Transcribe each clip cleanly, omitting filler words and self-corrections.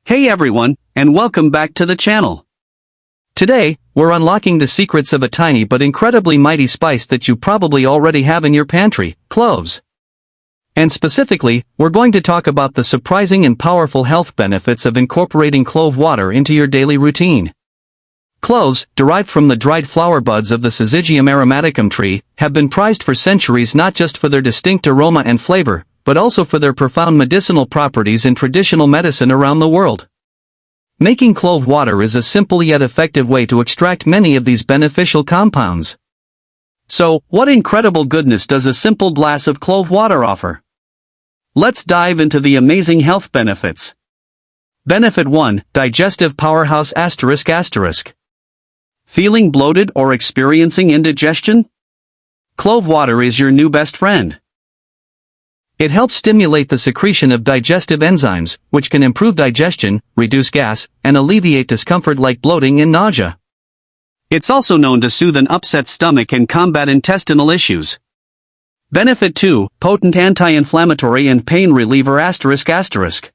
Hey everyone, and welcome back to the channel. Today, we're unlocking the secrets of a tiny but incredibly mighty spice that you probably already have in your pantry, cloves. And specifically, we're going to talk about the surprising and powerful health benefits of incorporating clove water into your daily routine. Cloves, derived from the dried flower buds of the Syzygium aromaticum tree, have been prized for centuries not just for their distinct aroma and flavor, but also for their profound medicinal properties in traditional medicine around the world. Making clove water is a simple yet effective way to extract many of these beneficial compounds. So, what incredible goodness does a simple glass of clove water offer? Let's dive into the amazing health benefits. Benefit 1, Digestive Powerhouse ***. Feeling bloated or experiencing indigestion? Clove water is your new best friend. It helps stimulate the secretion of digestive enzymes, which can improve digestion, reduce gas, and alleviate discomfort like bloating and nausea. It's also known to soothe an upset stomach and combat intestinal issues. Benefit 2, Potent anti-inflammatory and pain reliever ***.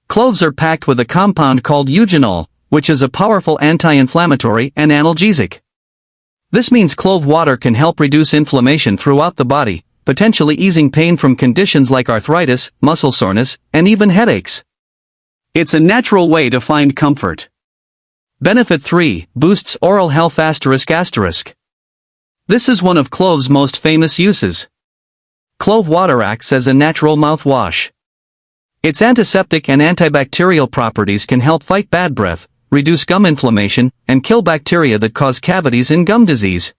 Cloves are packed with a compound called eugenol, which is a powerful anti-inflammatory and analgesic. This means clove water can help reduce inflammation throughout the body, potentially easing pain from conditions like arthritis, muscle soreness, and even headaches. It's a natural way to find comfort. Benefit 3, Boosts oral health ***. This is one of clove's most famous uses. Clove water acts as a natural mouthwash. Its antiseptic and antibacterial properties can help fight bad breath, reduce gum inflammation, and kill bacteria that cause cavities and gum disease.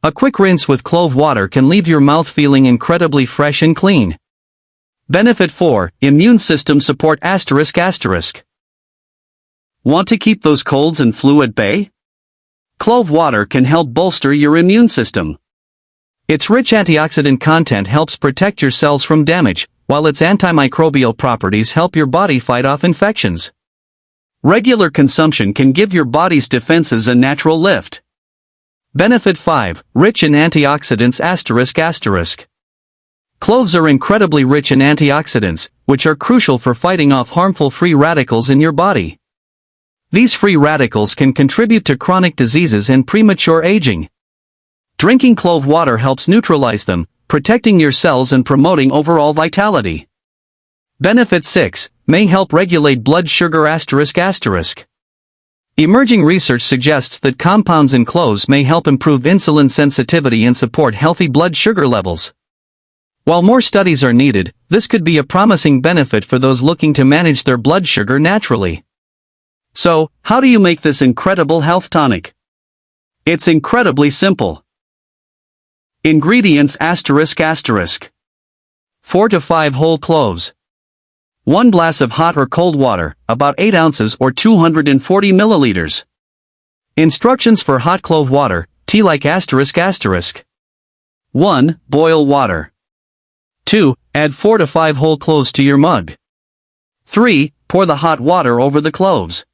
A quick rinse with clove water can leave your mouth feeling incredibly fresh and clean. Benefit 4, Immune system support ***. Want to keep those colds and flu at bay? Clove water can help bolster your immune system. Its rich antioxidant content helps protect your cells from damage, while its antimicrobial properties help your body fight off infections. Regular consumption can give your body's defenses a natural lift. Benefit 5, Rich in antioxidants ***. Cloves are incredibly rich in antioxidants, which are crucial for fighting off harmful free radicals in your body. These free radicals can contribute to chronic diseases and premature aging. Drinking clove water helps neutralize them, protecting your cells and promoting overall vitality. Benefit 6, May help regulate blood sugar ***. Emerging research suggests that compounds in cloves may help improve insulin sensitivity and support healthy blood sugar levels. While more studies are needed, this could be a promising benefit for those looking to manage their blood sugar naturally. So, how do you make this incredible health tonic? It's incredibly simple. Ingredients ***. 4 to 5 whole cloves. 1 glass of hot or cold water, about 8 ounces or 240 milliliters. Instructions for hot clove water, tea-like ***. 1. Boil water. 2. Add 4 to 5 whole cloves to your mug. 3. Pour the hot water over the cloves.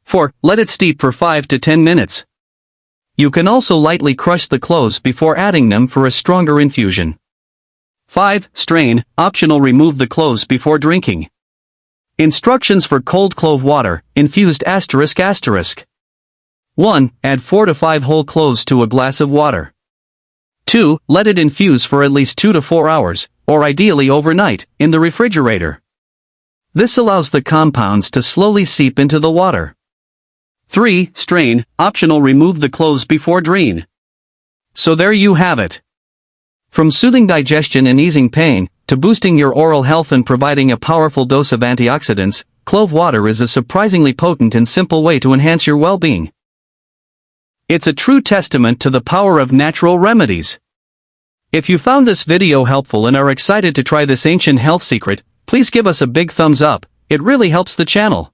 4. Let it steep for 5 to 10 minutes. You can also lightly crush the cloves before adding them for a stronger infusion. 5. Strain, optional, remove the cloves before drinking. Instructions for cold clove water, infused ***. 1. Add 4 to 5 whole cloves to a glass of water. 2. Let it infuse for at least 2 to 4 hours, or ideally overnight, in the refrigerator. This allows the compounds to slowly seep into the water. 3. Strain, optional, remove the cloves before drain. So there you have it. From soothing digestion and easing pain, to boosting your oral health and providing a powerful dose of antioxidants, clove water is a surprisingly potent and simple way to enhance your well-being. It's a true testament to the power of natural remedies. If you found this video helpful and are excited to try this ancient health secret, please give us a big thumbs up, it really helps the channel.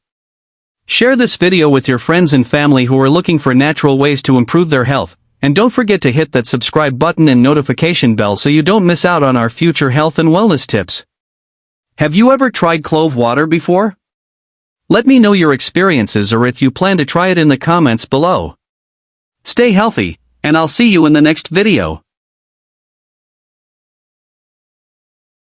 Share this video with your friends and family who are looking for natural ways to improve their health, and don't forget to hit that subscribe button and notification bell so you don't miss out on our future health and wellness tips. Have you ever tried clove water before? Let me know your experiences or if you plan to try it in the comments below. Stay healthy, and I'll see you in the next video.